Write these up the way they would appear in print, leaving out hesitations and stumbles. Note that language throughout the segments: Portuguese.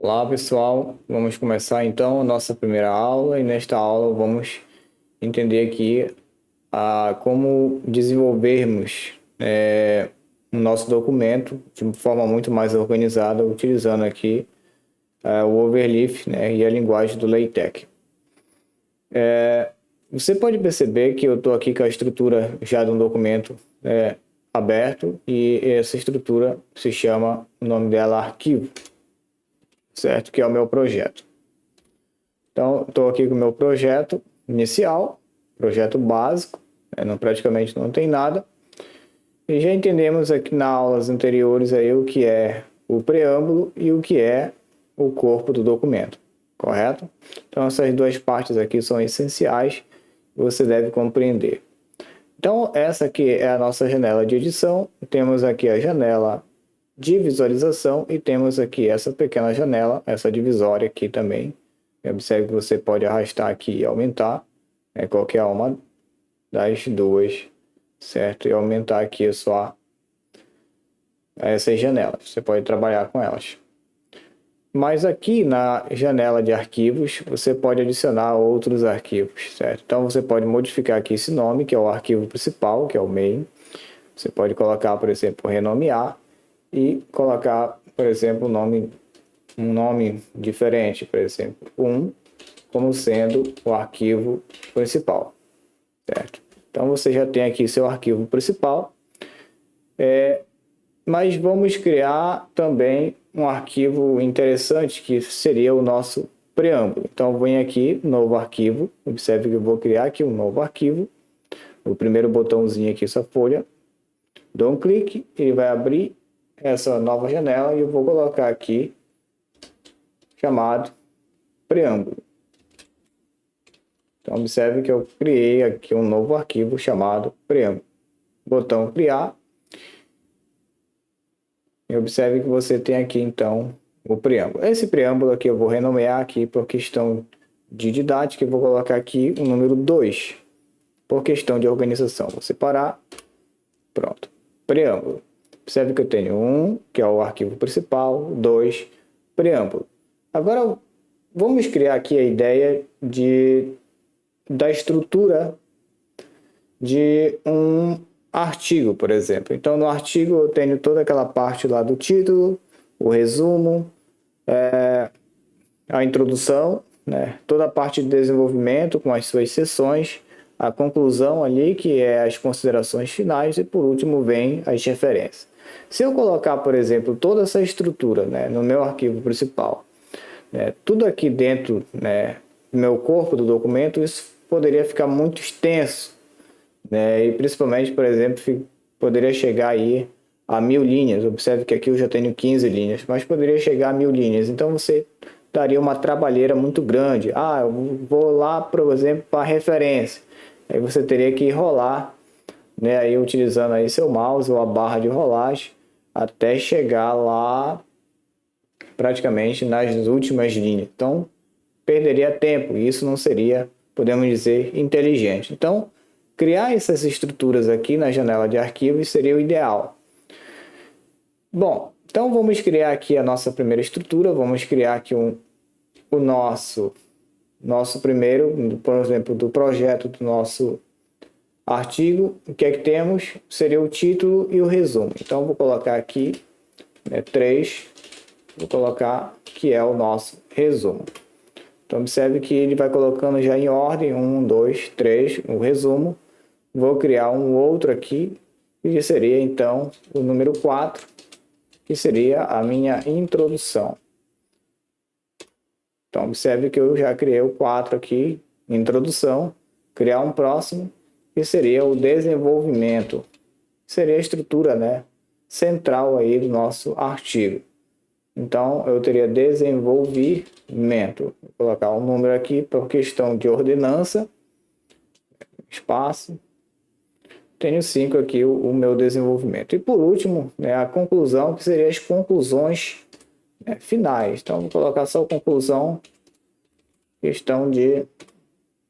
Olá pessoal, vamos começar então a nossa primeira aula e nesta aula vamos entender aqui como desenvolvermos o nosso documento de forma muito mais organizada utilizando aqui o Overleaf, né, e a linguagem do LaTeX. Você pode perceber que eu estou aqui com a estrutura já de um documento aberto e essa estrutura se chama, o nome dela, arquivo, certo? Que é o meu projeto. Então, estou aqui com o meu projeto inicial, projeto básico, praticamente não tem nada. E já entendemos aqui nas aulas anteriores aí o que é o preâmbulo e o que é o corpo do documento, correto? Então, essas duas partes aqui são essenciais e você deve compreender. Então, essa aqui é a nossa janela de edição. Temos aqui a janela de visualização e temos aqui essa pequena janela, essa divisória aqui também. Observe que você pode arrastar aqui e aumentar qualquer uma das duas, certo? E aumentar aqui só essas janelas. Você pode trabalhar com elas. Mas aqui na janela de arquivos, você pode adicionar outros arquivos, certo? Então você pode modificar aqui esse nome, que é o arquivo principal, que é o main. Você pode colocar, por exemplo, renomear e colocar, por exemplo, um nome diferente, por exemplo, como sendo o arquivo principal, certo? Então você já tem aqui seu arquivo principal, mas vamos criar também um arquivo interessante que seria o nosso preâmbulo. Então venho aqui, novo arquivo, observe que eu vou criar aqui um novo arquivo, o primeiro botãozinho aqui, essa folha, dou um clique, ele vai abrir essa nova janela e eu vou colocar aqui chamado preâmbulo. Então observe que eu criei aqui um novo arquivo chamado preâmbulo. Botão criar. E observe que você tem aqui então o preâmbulo. Esse preâmbulo aqui eu vou renomear aqui por questão de didática, eu vou colocar aqui o número 2. Por questão de organização, vou separar. Pronto. Preâmbulo. Observe que eu tenho que é o arquivo principal, 2, preâmbulo. Agora vamos criar aqui a ideia da estrutura de um artigo, por exemplo. Então, no artigo eu tenho toda aquela parte lá do título, o resumo, a introdução, né? Toda a parte de desenvolvimento com as suas seções, a conclusão ali, que é as considerações finais, e por último vem as referências. Se eu colocar, por exemplo, toda essa estrutura, né, no meu arquivo principal, tudo aqui dentro, do meu corpo do documento, isso poderia ficar muito extenso, e principalmente, por exemplo, poderia chegar aí a 1000 linhas. Observe que aqui eu já tenho 15 linhas, mas poderia chegar a 1000 linhas. Então você daria uma trabalheira muito grande. Eu vou lá, por exemplo, para referência. Aí você teria que rolar, aí utilizando aí seu mouse ou a barra de rolagem até chegar lá praticamente nas últimas linhas. Então perderia tempo e isso não seria, podemos dizer, inteligente. Então criar essas estruturas aqui na janela de arquivos seria o ideal. Bom, então vamos criar aqui a nossa primeira estrutura, vamos criar aqui o nosso primeiro, por exemplo, do projeto do nosso artigo. O que é que temos? Seria o título e o resumo. Então vou colocar aqui 3, vou colocar que é o nosso resumo. Então observe que ele vai colocando já em ordem, 1, 2, 3, o resumo. Vou criar um outro aqui, que seria então o número 4, que seria a minha introdução. Então observe que eu já criei o 4 aqui, introdução, criar um próximo, que seria o desenvolvimento. Seria a estrutura, central aí do nosso artigo. Então eu teria desenvolvimento. Vou colocar um número aqui por questão de ordenança, espaço. Tenho 5 aqui o meu desenvolvimento. E por último, a conclusão, que seria as conclusões finais. Então vou colocar só a conclusão, questão de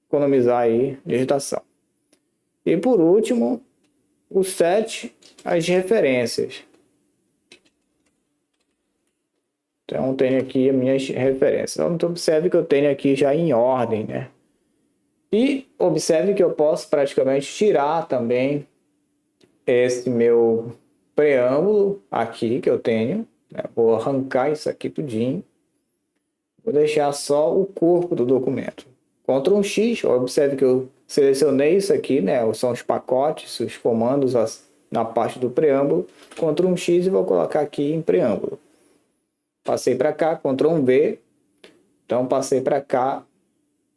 economizar aí digitação. E por último, o 7, as referências. Então, tenho aqui as minhas referências. Então, observe que eu tenho aqui já em ordem, né? E observe que eu posso praticamente tirar também esse meu preâmbulo aqui que eu tenho, né? Vou arrancar isso aqui tudinho. Vou deixar só o corpo do documento. Ctrl X, observe que eu selecionei isso aqui, né? São os pacotes, os comandos na parte do preâmbulo. Ctrl X e vou colocar aqui em preâmbulo. Passei para cá, Ctrl V. Então passei para cá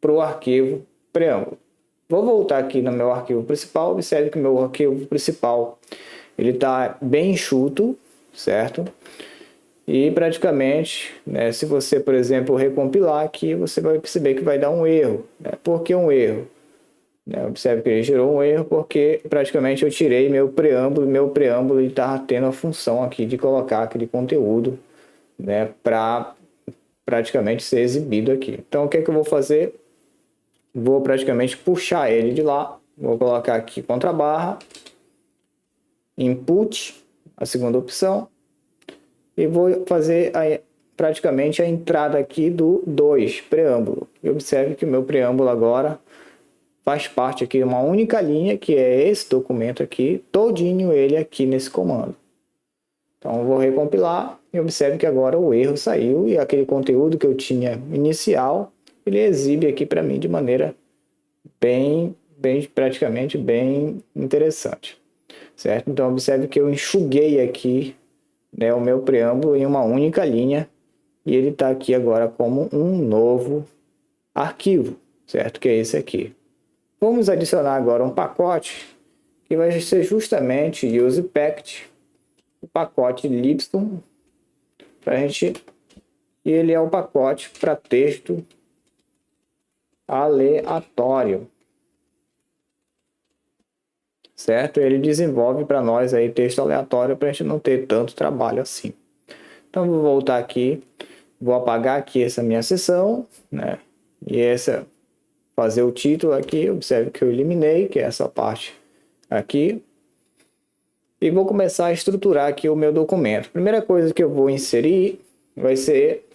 para o arquivo preâmbulo. Vou voltar aqui no meu arquivo principal. Observe que o meu arquivo principal ele está bem enxuto, certo? E praticamente, né, se você, por exemplo, recompilar aqui, você vai perceber que vai dar um erro. Né? Por que um erro? Né? Observe que ele gerou um erro porque praticamente eu tirei meu preâmbulo estava tendo a função aqui de colocar aquele conteúdo, né, para praticamente ser exibido aqui. Então, o que é que eu vou fazer? Vou praticamente puxar ele de lá. Vou colocar aqui contrabarra, input, a segunda opção. E vou fazer praticamente a entrada aqui do 2, preâmbulo. E observe que o meu preâmbulo agora faz parte aqui de uma única linha, que é esse documento aqui, todinho ele aqui nesse comando. Então, eu vou recompilar e observe que agora o erro saiu e aquele conteúdo que eu tinha inicial, ele exibe aqui para mim de maneira praticamente bem interessante. Certo? Então, observe que eu enxuguei aqui, né, o meu preâmbulo em uma única linha e ele está aqui agora como um novo arquivo, certo? Que é esse aqui. Vamos adicionar agora um pacote que vai ser justamente use package, o pacote libsyn, para a gente, e ele é um pacote para texto aleatório, certo? Ele desenvolve para nós aí texto aleatório para a gente não ter tanto trabalho assim. Então vou voltar aqui, vou apagar aqui essa minha seção, né? E essa fazer o título aqui, observe que eu eliminei, que é essa parte aqui. E vou começar a estruturar aqui o meu documento. Primeira coisa que eu vou inserir vai ser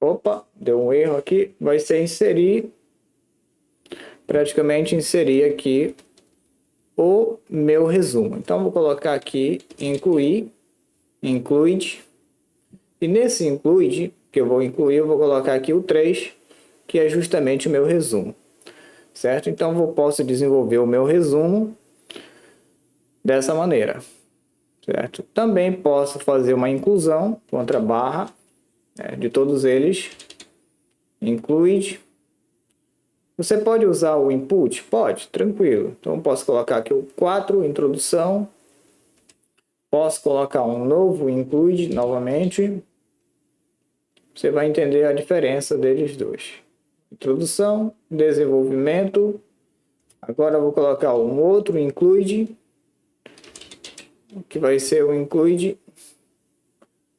opa, deu um erro aqui, vai ser inserir, praticamente inserir aqui o meu resumo. Então vou colocar aqui include, e nesse include que eu vou incluir, eu vou colocar aqui o 3, que é justamente o meu resumo, certo? Então eu posso desenvolver o meu resumo dessa maneira, certo? Também posso fazer uma inclusão contra barra, né, de todos eles, include. Você pode usar o input? Pode, tranquilo. Então posso colocar aqui o 4, introdução. Posso colocar um novo include novamente. Você vai entender a diferença deles dois. Introdução, desenvolvimento. Agora eu vou colocar um outro include, que vai ser o include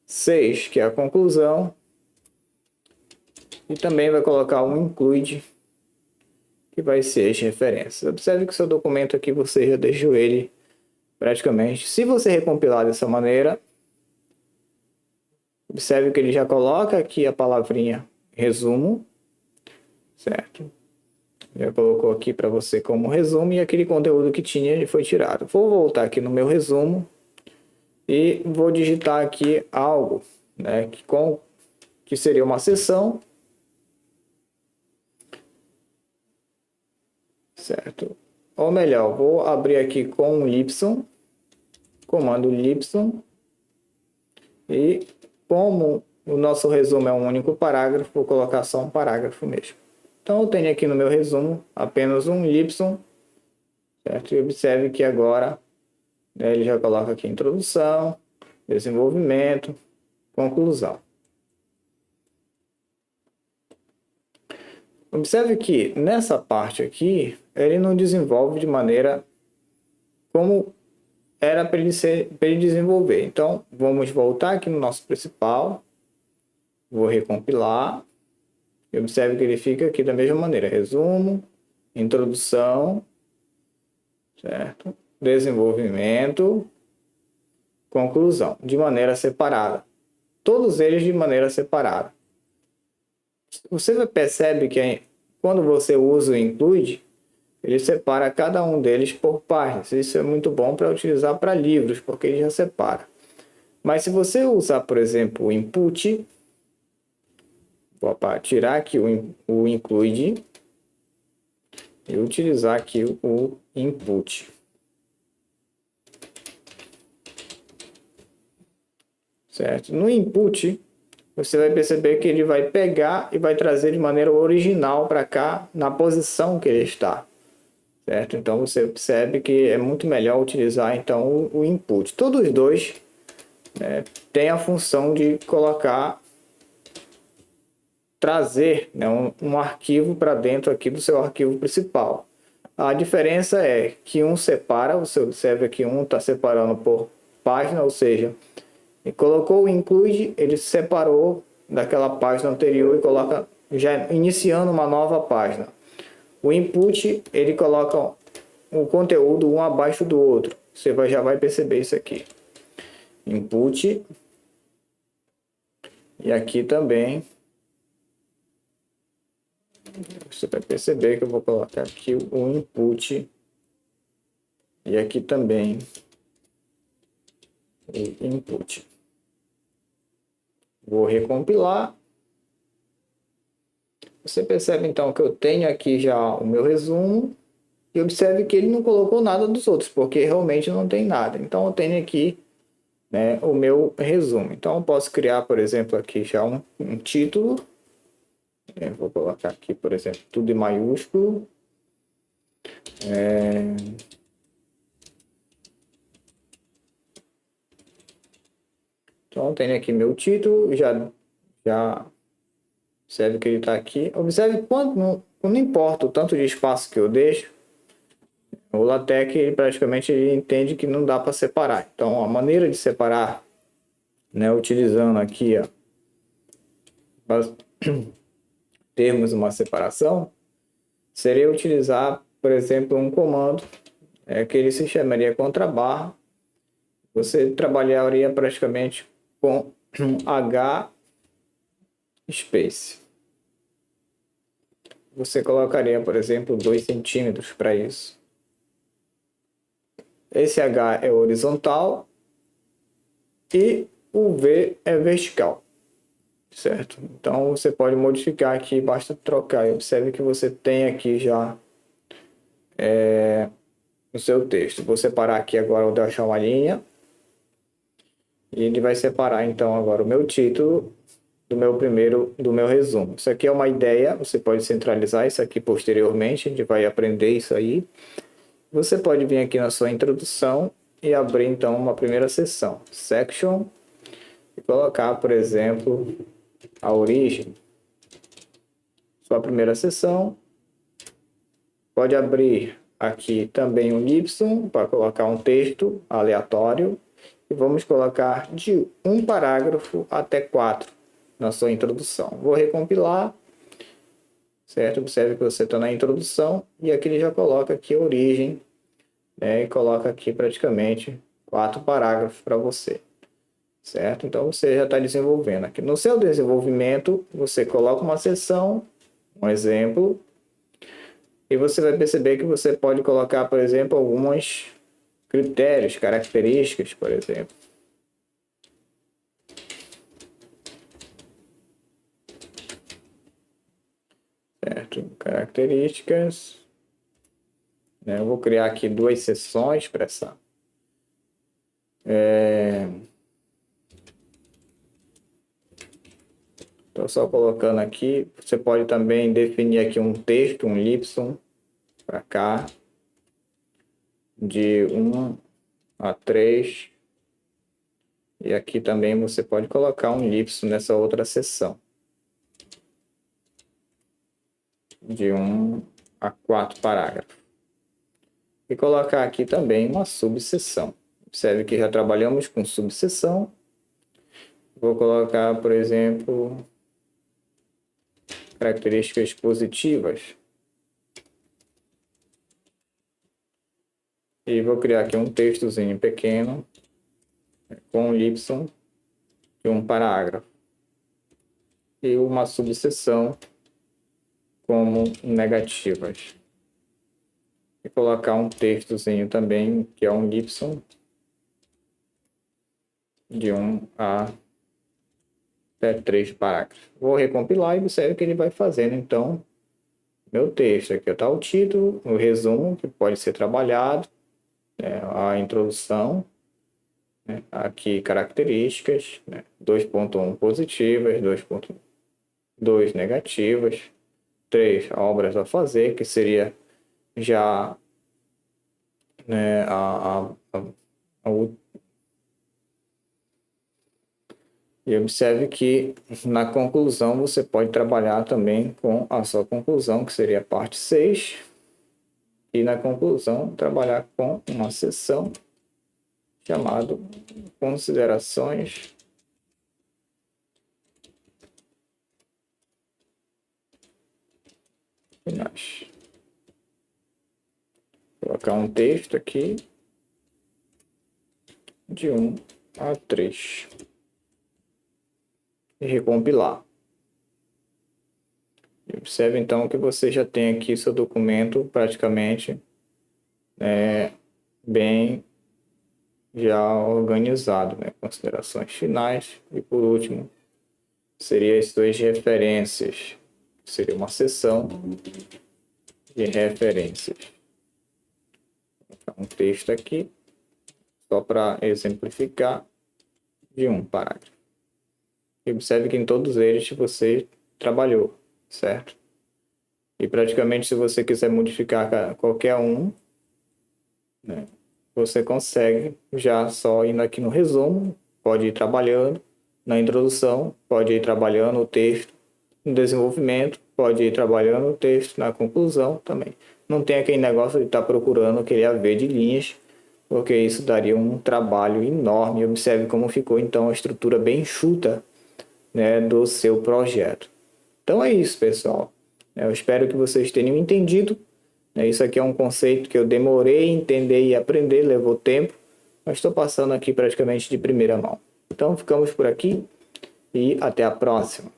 6, que é a conclusão. E também vai colocar um include, que vai ser as referências. Observe que o seu documento aqui você já deixou ele praticamente. Se você recompilar dessa maneira, observe que ele já coloca aqui a palavrinha resumo, certo? Já colocou aqui para você como resumo e aquele conteúdo que tinha foi tirado. Vou voltar aqui no meu resumo e vou digitar aqui algo, né, que seria uma seção, certo? Ou melhor, vou abrir aqui com libsyn, comando libsyn, e como o nosso resumo é um único parágrafo, vou colocar só um parágrafo mesmo. Então eu tenho aqui no meu resumo apenas um libsyn, certo? E observe que agora, né, ele já coloca aqui introdução, desenvolvimento, conclusão. Observe que nessa parte aqui, ele não desenvolve de maneira como era para ele desenvolver. Então, vamos voltar aqui no nosso principal. Vou recompilar. E observe que ele fica aqui da mesma maneira. Resumo, introdução, certo? Desenvolvimento, conclusão, de maneira separada. Todos eles de maneira separada. Você percebe que quando você usa o include, ele separa cada um deles por páginas. Isso é muito bom para utilizar para livros, porque ele já separa. Mas se você usar, por exemplo, o input, vou tirar aqui o include e utilizar aqui o input. Certo? No input, você vai perceber que ele vai pegar e vai trazer de maneira original para cá, na posição que ele está. Certo? Então você percebe que é muito melhor utilizar então o input. Todos os dois, né, têm a função de trazer, né, um arquivo para dentro aqui do seu arquivo principal. A diferença é que um separa, você observa que um está separando por página, ou seja, e colocou o include, ele separou daquela página anterior e coloca já iniciando uma nova página. O input, ele coloca o conteúdo um abaixo do outro. Você já vai perceber isso aqui. Input. E aqui também. Você vai perceber que eu vou colocar aqui o input. E aqui também o input. Vou recompilar. Você percebe então que eu tenho aqui já o meu resumo. E observe que ele não colocou nada dos outros, porque realmente não tem nada. Então eu tenho aqui, né, o meu resumo. Então eu posso criar, por exemplo, aqui já um título. Eu vou colocar aqui, por exemplo, tudo em maiúsculo. Então eu tenho aqui meu título, já observe que ele está aqui. Observe quando não importa o tanto de espaço que eu deixo, o LaTeX ele entende que não dá para separar. Então a maneira de separar, né, utilizando aqui, ó, para termos uma separação, seria utilizar, por exemplo, um comando que ele se chamaria contrabarra. Você trabalharia praticamente com H space. Você colocaria, por exemplo, 2 centímetros para isso. Esse H é horizontal e o V é vertical, certo? Então você pode modificar aqui, basta trocar. Observe que você tem aqui já no seu texto. Vou separar aqui agora, vou deixar uma linha e ele vai separar então agora o meu título do meu resumo. Isso aqui é uma ideia, você pode centralizar isso aqui posteriormente, a gente vai aprender isso aí. Você pode vir aqui na sua introdução e abrir então uma primeira seção, section, e colocar, por exemplo, a origem. Sua primeira seção. Pode abrir aqui também um Y para colocar um texto aleatório. E vamos colocar de um parágrafo até 4 na sua introdução. Vou recompilar. Certo? Observe que você está na introdução e aqui ele já coloca aqui a origem, né? E coloca aqui praticamente 4 parágrafos para você, certo? Então você já está desenvolvendo aqui. No seu desenvolvimento, você coloca uma seção, um exemplo, e você vai perceber que você pode colocar, por exemplo, alguns critérios, características, por exemplo. Certo? Características. Eu vou criar aqui 2 seções para essa. Estou só colocando aqui. Você pode também definir aqui um texto, um Y, para cá, de 1 a 3. E aqui também você pode colocar um Y nessa outra seção, de 1 a 4 parágrafos. E colocar aqui também uma subseção. Observe que já trabalhamos com subseção. Vou colocar, por exemplo, características positivas. E vou criar aqui um textozinho pequeno com y e um parágrafo. E uma subseção como negativas. E colocar um textozinho também, que é um y, de 1 a até 3 parágrafos. Vou recompilar e observe o que ele vai fazendo. Então, meu texto aqui está o título, o resumo, que pode ser trabalhado, a introdução, aqui características, 2.1 positivas, 2.2 negativas, 3 obras a fazer, que seria já e observe que na conclusão você pode trabalhar também com a sua conclusão, que seria a parte 6, e na conclusão trabalhar com uma seção chamada considerações finais. Vou colocar um texto aqui de 1 a 3 e recompilar. Observe então que você já tem aqui seu documento praticamente bem já organizado, considerações finais e por último seria as suas referências, seria uma seção de referências. Vou colocar um texto aqui só para exemplificar de um parágrafo. E observe que em todos eles você trabalhou, certo? E praticamente se você quiser modificar qualquer um, você consegue já só indo aqui no resumo, pode ir trabalhando na introdução, pode ir trabalhando o texto no desenvolvimento, pode ir trabalhando o texto na conclusão também. Não tem aquele negócio de estar procurando aquele AV de linhas, porque isso daria um trabalho enorme. Observe como ficou então a estrutura bem enxuta do seu projeto. Então é isso, pessoal. Eu espero que vocês tenham entendido. Isso aqui é um conceito que eu demorei a entender e aprender, levou tempo, mas estou passando aqui praticamente de primeira mão. Então ficamos por aqui e até a próxima.